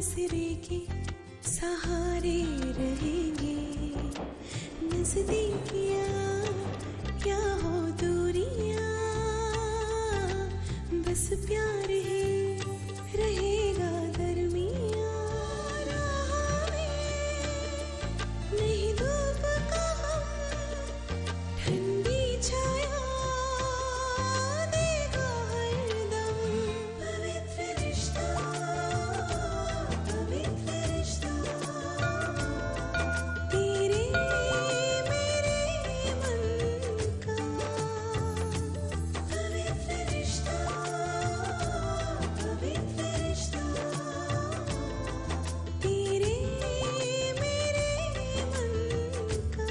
आसरे के सहारे रहेंगे। नजदीकियां क्या हो दूरियां, बस प्यार ही रहेगा दरमियां। राह में नहीं धूप का हम, ठंडी छाया देगा हरदम। पवित्र रिश्ता, पवित्र रिश्ता, तेरे मेरे मन का। पवित्र रिश्ता, पवित्र रिश्ता, तेरे मेरे मन का।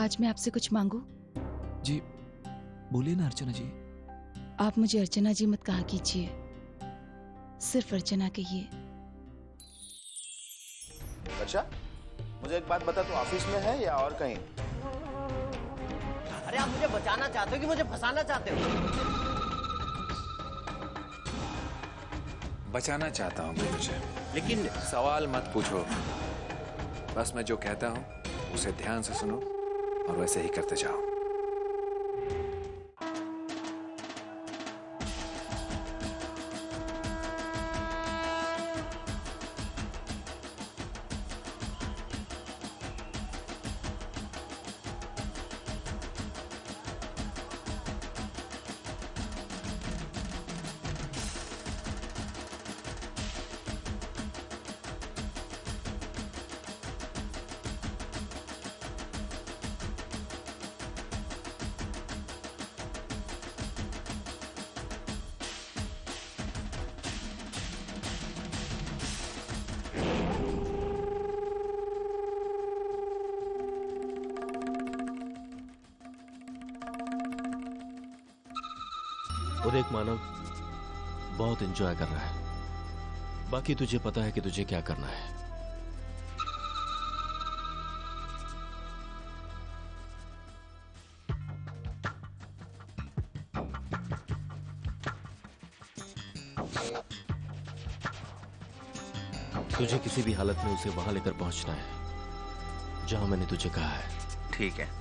आज मैं आपसे कुछ मांगू? जी बोलिए ना अर्चना जी। आप मुझे अर्चना जी मत कहा कीजिए, सिर्फ अर्चना कहिए। अच्छा, मुझे एक बात बता, तू ऑफिस में है या और कहीं? अरे आप मुझे बचाना चाहते हो कि मुझे फंसाना चाहते हो? बचाना चाहता हूँ मैं तुझे, लेकिन सवाल मत पूछो, बस मैं जो कहता हूँ उसे ध्यान से सुनो और वैसे ही करते जाओ। और एक मानव बहुत एंजॉय कर रहा है, बाकी तुझे पता है कि तुझे क्या करना है। तुझे किसी भी हालत में उसे वहां लेकर पहुंचना है जहां मैंने तुझे कहा है। ठीक है।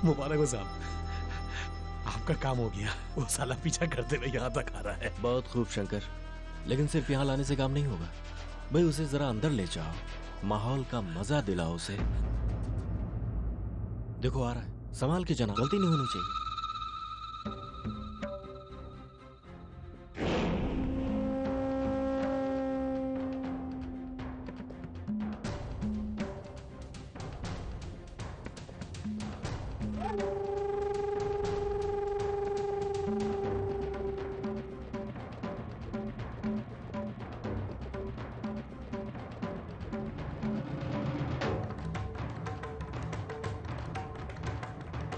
मुबारक हो साहब, आपका काम हो गया। वो साला पीछा करते हुए यहाँ तक आ रहा है। बहुत खूब शंकर, लेकिन सिर्फ यहाँ लाने से काम नहीं होगा भाई। उसे जरा अंदर ले जाओ, माहौल का मजा दिलाओ उसे। देखो आ रहा है, संभाल के जाना, गलती नहीं होनी चाहिए।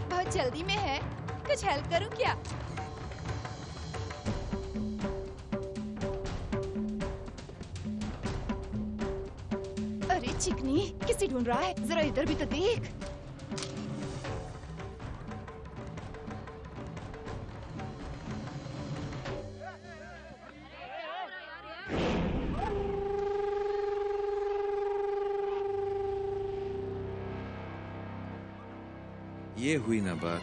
बहुत जल्दी में है, कुछ हेल्प करूं क्या? अरे चिकनी, किसी ढूंढ रहा है, जरा इधर भी तो देख। ये हुई ना बात।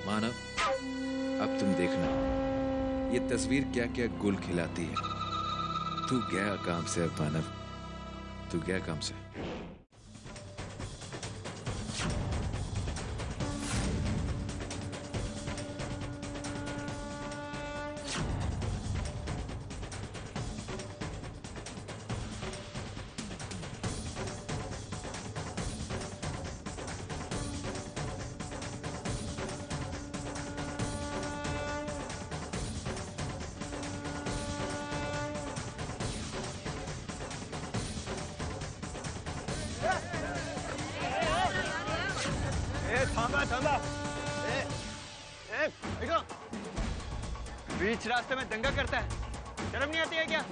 मानव, अब तुम देखना ये तस्वीर क्या क्या गुल खिलाती है। तू गया काम से अब मानव, तू गया काम से। थांबा थांबा, देखो बीच रास्ते में दंगा करता है, शर्म नहीं आती है क्या?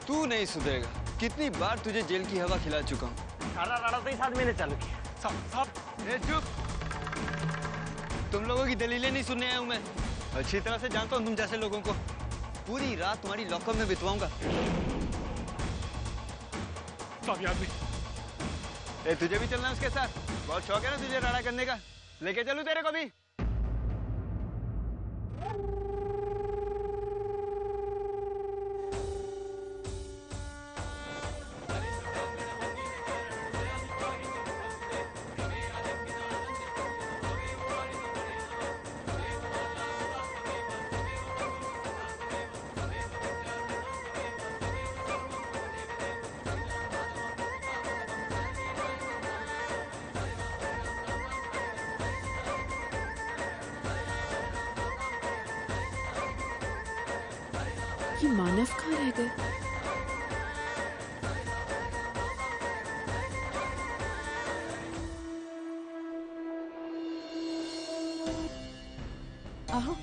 तू नहीं सुधरेगा। कितनी बार तुझे जेल की हवा खिला चुका हूँ। सारा राड़ा तो इस आदमी ने चालू किया। साहब चुप। तुम लोगों की दलीलें नहीं सुनने आया हूँ मैं। अच्छी तरह से जानता हूँ तुम जैसे लोगों को। पूरी रात तुम्हारी लॉकअप में बितवाऊंगा। तुझे भी चलना है उसके साथ? बहुत शौक है ना तुझे राड़ा करने का? लेके चलूं तेरे को भी? ये मानव कहाँ रह गए? आहो,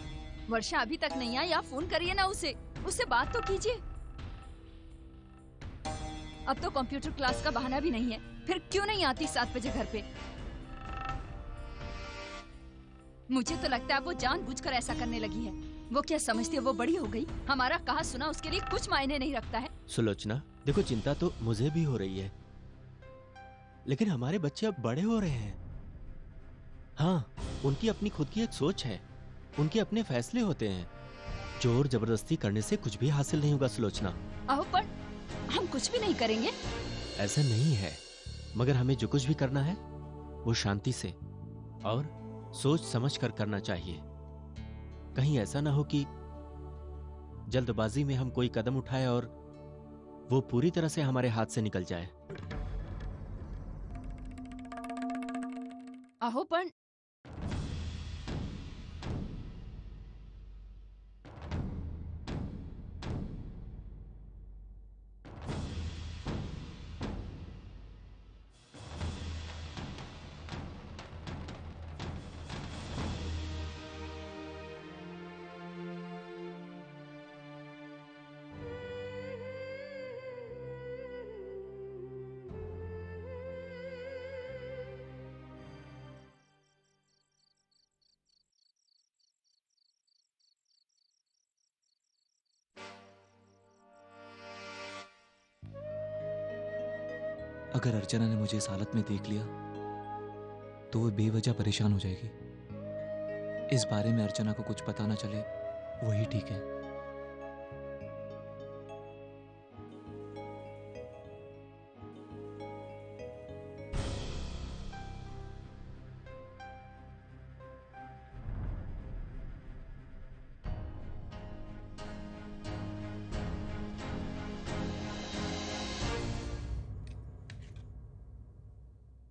वर्षा अभी तक नहीं आई, आप फोन करिए ना उसे, उससे बात तो कीजिए। अब तो कंप्यूटर क्लास का बहाना भी नहीं है, फिर क्यों नहीं आती 7 बजे घर पे? मुझे तो लगता है वो जानबूझकर ऐसा करने लगी है। वो क्या समझती है वो बड़ी हो गई? हमारा कहा सुना उसके लिए कुछ मायने नहीं रखता है। सुलोचना, देखो चिंता तो मुझे भी हो रही है, लेकिन हमारे बच्चे अब बड़े हो रहे हैं। हाँ, उनकी अपनी खुद की एक सोच है, उनके अपने फैसले होते हैं। जोर जबरदस्ती करने से कुछ भी हासिल नहीं होगा सुलोचना। आहो, पर हम कुछ भी नहीं करेंगे। ऐसा नहीं है, मगर हमें जो कुछ भी करना है वो शांति से और सोच समझ कर करना चाहिए। कहीं ऐसा ना हो कि जल्दबाजी में हम कोई कदम उठाए और वो पूरी तरह से हमारे हाथ से निकल जाए। आहो, पर अगर अर्चना ने मुझे इस हालत में देख लिया तो वो बेवजह परेशान हो जाएगी। इस बारे में अर्चना को कुछ पता ना चले वही ठीक है।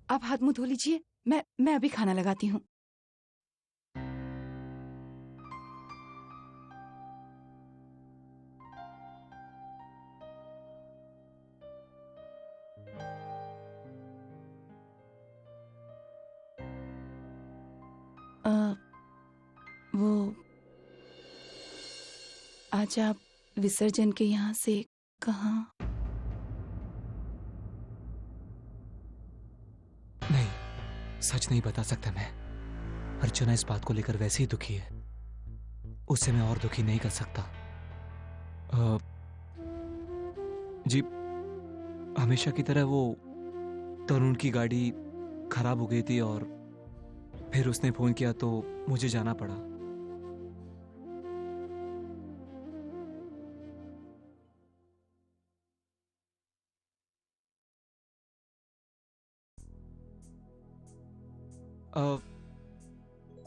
आप हाथ मुंह धो लीजिए, मैं अभी खाना लगाती हूँ। वो आज आप विसर्जन के यहाँ से कहाँ? नहीं, सच नहीं बता सकता मैं। अर्चना इस बात को लेकर वैसे ही दुखी है, उससे मैं और दुखी नहीं कर सकता। जी, हमेशा की तरह वो तरुण की गाड़ी खराब हो गई थी और फिर उसने फोन किया तो मुझे जाना पड़ा।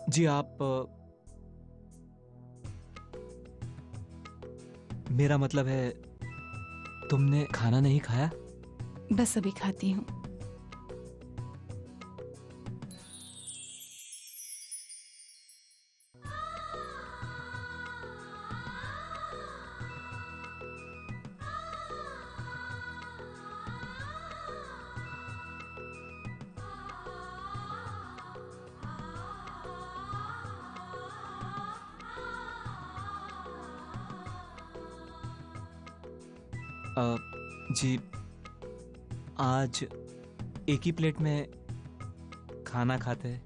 जी आप मेरा मतलब है तुमने खाना नहीं खाया? बस अभी खाती हूँ। जी, आज एक ही प्लेट में खाना खाते हैं।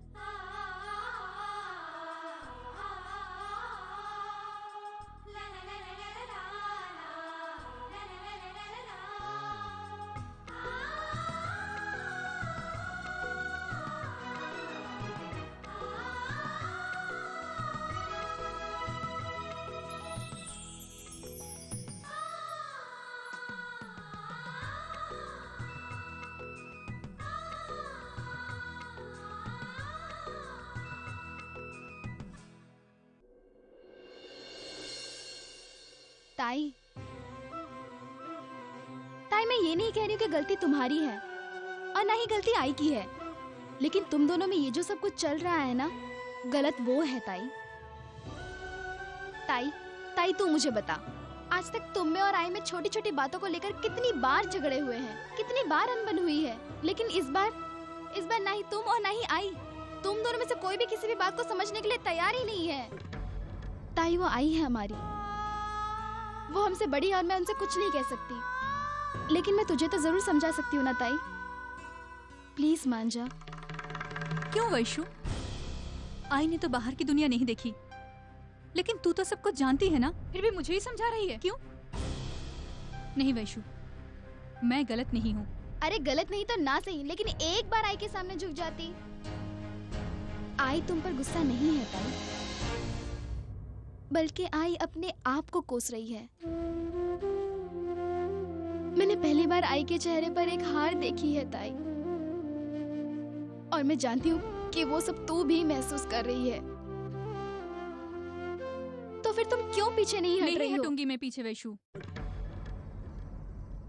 ताई, ताई मैं ये नहीं कह रही हूँ कि गलती तुम्हारी है और ना ही गलती आई की है, लेकिन तुम दोनों में ये जो सब कुछ चल रहा है ना, गलत वो है ताई। ताई, ताई तू मुझे बता, आज तक तुम में और आई में छोटी छोटी बातों को लेकर कितनी बार झगड़े हुए हैं, कितनी बार अनबन हुई है, लेकिन इस बार ना ही तुम और ना ही आई, तुम दोनों में से कोई भी किसी भी बात को समझने के लिए तैयार ही नहीं है। ताई वो आई है हमारी, वो हमसे बड़ी और मैं उनसे कुछ नहीं कह सकती, लेकिन मैं तुझे तो जरूर समझा सकती हूँ ना ताई, प्लीज मान जा। क्यों वैशु? आई ने तो बाहर की दुनिया नहीं देखी, लेकिन तू तो सब कुछ जानती है ना, फिर भी मुझे ही समझा रही है, क्यों? नहीं वैशु, मैं गलत नहीं हूँ। अरे गलत नहीं तो ना सही, लेकिन एक बार आई के सामने झुक जाती। आई तुम पर गुस्सा नहीं है ताई, बल्कि आई अपने आप को कोस रही है। मैंने पहली बार आई के चेहरे पर एक हार देखी है ताई, और मैं जानती हूँ कि वो सब तू भी महसूस कर रही है। तो फिर तुम क्यों पीछे नहीं हट रही हो? हटूंगी मैं पीछे वैशु,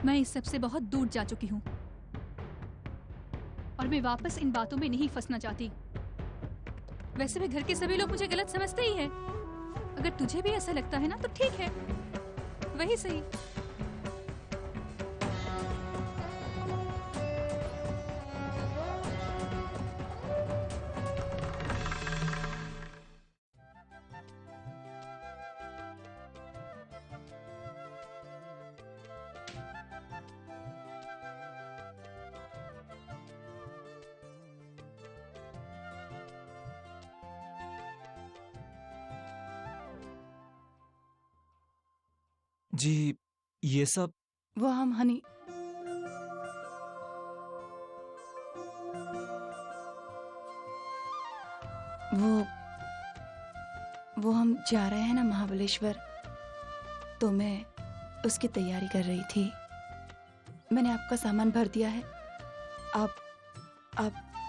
मैं इस सब से बहुत दूर जा चुकी हूँ और मैं वापस इन बातों में नहीं फंसना चाहती। वैसे भी घर के सभी लोग मुझे गलत समझते ही हैं। अगर तुझे भी ऐसा लगता है ना तो ठीक है, वही सही। जी, ये सब वो हम हनी वो हम जा रहे हैं ना महाबलेश्वर, तो मैं उसकी तैयारी कर रही थी। मैंने आपका सामान भर दिया है, आप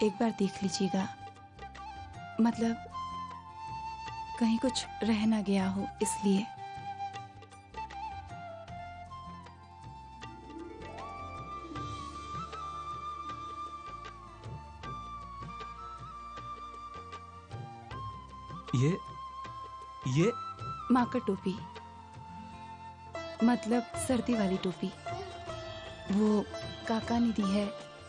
एक बार देख लीजिएगा, मतलब कहीं कुछ रह ना गया हो इसलिए। ये माँ का टोपी, मतलब सर्दी वाली टोपी। वो काका ने दी है।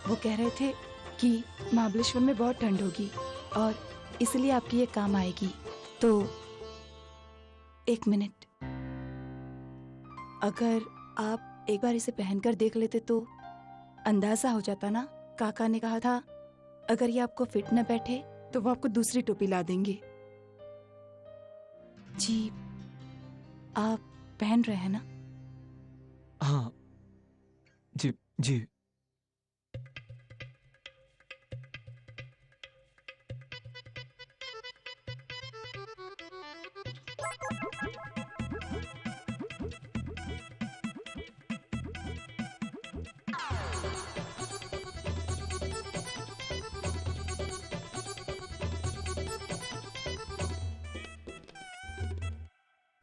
वो कह रहे थे कि महाबलेश्वर में बहुत ठंड होगी और इसलिए आपकी ये काम आएगी। तो एक मिनट, अगर आप एक बार इसे पहनकर देख लेते तो अंदाजा हो जाता ना। काका ने कहा था अगर ये आपको फिट न बैठे तो वो आपको दूसरी टोपी ला देंगे। जी, आप पहन रहे हैं ना? हाँ जी जी।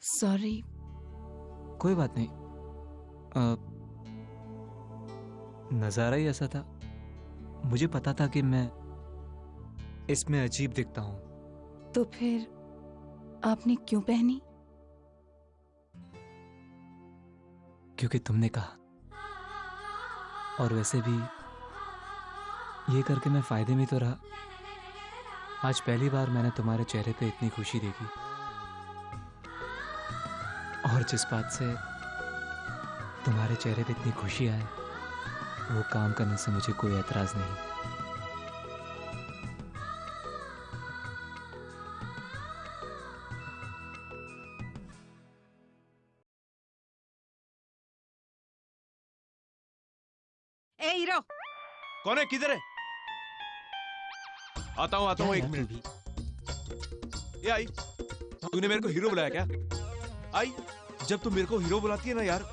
सॉरी। कोई बात नहीं। नजारा ही ऐसा था। मुझे पता था कि मैं इसमें अजीब दिखता हूं। तो फिर आपने क्यों पहनी? क्योंकि तुमने कहा। और वैसे भी ये करके मैं फायदे में तो रहा। आज पहली बार मैंने तुम्हारे चेहरे पे इतनी खुशी देखी, और जिस बात से तुम्हारे चेहरे पे इतनी खुशी आए वो काम करने से मुझे कोई एतराज नहीं। ए हीरो, कौन है? किधर है? आता हूँ एक मिनट। ये आई, तूने मेरे को हीरो बुलाया क्या? आई, जब तुम मेरे को हीरो बुलाती है ना यार,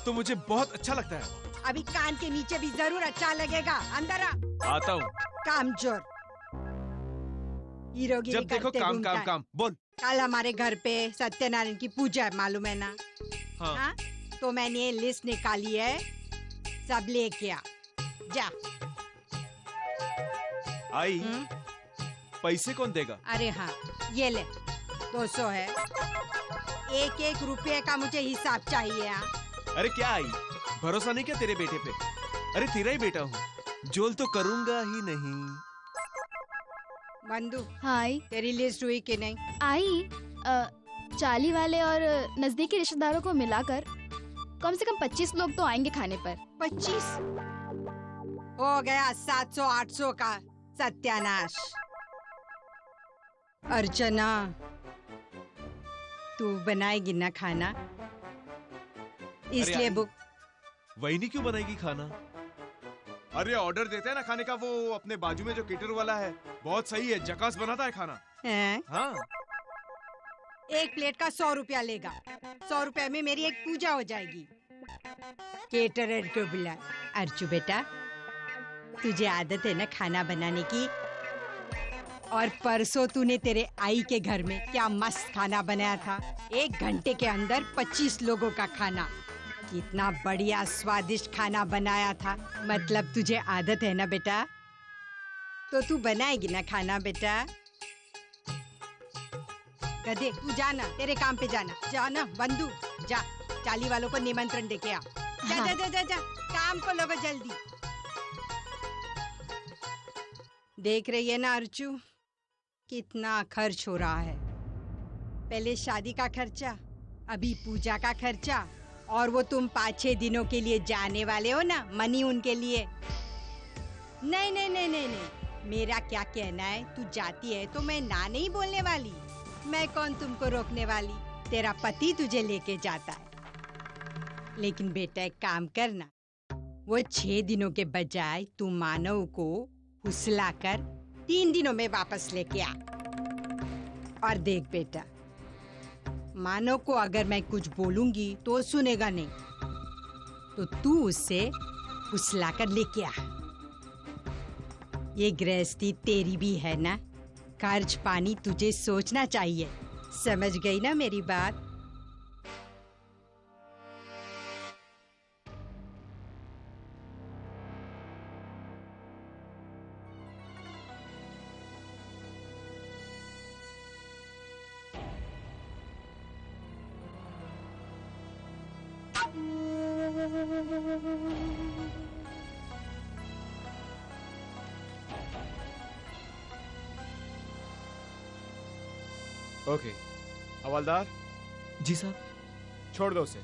तो मुझे बहुत अच्छा लगता है। अभी कान के नीचे भी जरूर अच्छा लगेगा। अंदर आ। आता हूँ। कामचोर, हीरोगिरी जब देखो करते काम घूमता काम है। काम। बोल। कल हमारे घर पे सत्यनारायण की पूजा है, मालूम है ना? हाँ। हाँ? तो मैंने लिस्ट निकाली है, सब लेके आ जा। आई, पैसे कौन देगा? अरे हाँ, ये ले 200 है। एक एक रुपये का मुझे हिसाब चाहिए। हाँ? अरे क्या आई, भरोसा नहीं क्या तेरे बेटे पे? अरे तेरा ही बेटा हूँ, जोल तो करूंगा ही नहीं। बंधु, हाय, तेरी लिस्ट हुई कि नहीं? आई चाली वाले और नजदीकी रिश्तेदारों को मिलाकर कम से कम 25 लोग तो आएंगे खाने पर। 25 हो गया 700-800 का सत्यानाश। अर्चना, तू बनाएगी ना खाना, इसलिए बुक। वही नहीं क्यों बनाएगी खाना? अरे ऑर्डर देते हैं ना खाने का, वो अपने बाजू में जो केटर वाला है, बहुत सही है, जकास बनाता है खाना। हैं? हाँ। एक प्लेट का 100 रुपया लेगा। 100 रुपए में मेरी एक पूजा हो जाएगी। केटरर को बुला। अर्चू बेटा, तुझे आदत है ना खाना बनाने की, और परसों तूने तेरे आई के घर में क्या मस्त खाना बनाया था। 1 घंटे के अंदर 25 लोगों का खाना। कितना बढ़िया स्वादिष्ट खाना बनाया था। मतलब तुझे आदत है ना बेटा, तो तू बनाएगी ना खाना बेटा। गधे, तू जाना, तेरे काम पे जाना। जाना बंधु, जा चाली वालों को निमंत्रण देके आ। जा, हाँ। जा, जा, जा, जा, काम को लोगो जल्दी। देख रही है ना अर्चू, कितना खर्च हो रहा है। पहले शादी का खर्चा, अभी पूजा का खर्चा, और वो तुम 5-6 दिनों के लिए जाने वाले हो ना, मनी उनके लिए। नहीं नहीं नहीं नहीं नहीं, मेरा क्या कहना है, तू जाती है तो मैं ना नहीं बोलने वाली। मैं कौन तुमको रोकने वाली, तेरा पति तुझे लेके जाता है। लेकिन बेटा एक काम करना, वो 6 दिनों के बजाय तू मानव को फुसलाकर 3 दिनों में वापस लेके आ। और देख बेटा, मानो को अगर मैं कुछ बोलूंगी तो सुनेगा नहीं, तो तू उससे फुसला कर लेके आ। ये गृहस्थी तेरी भी है ना, खर्च पानी तुझे सोचना चाहिए। समझ गई ना मेरी बात? ओके, हवलदार जी साहब। छोड़ दो उसे।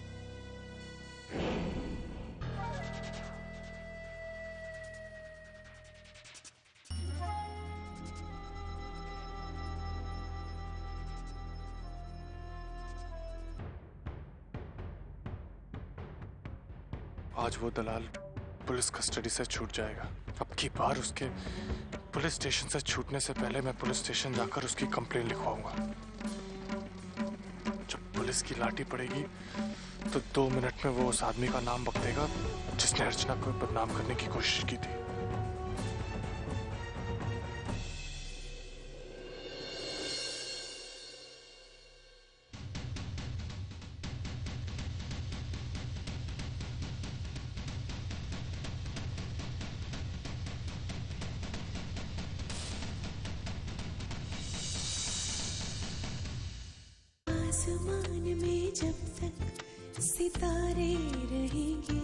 आज वो दलाल पुलिस कस्टडी से छूट जाएगा। अब की बार उसके पुलिस स्टेशन से छूटने से पहले मैं पुलिस स्टेशन जाकर उसकी कंप्लेन लिखवाऊंगा। जब पुलिस की लाठी पड़ेगी तो 2 मिनट में वो उस आदमी का नाम बक देगा जिसने अर्चना को बदनाम करने की कोशिश की थी। आसमान में जब तक सितारे रहेंगे,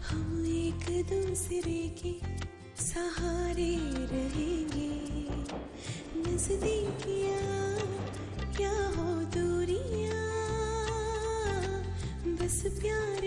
हम एक दूसरे के सहारे रहेंगे। नजदीकियाँ क्या हो दूरियाँ, बस प्यार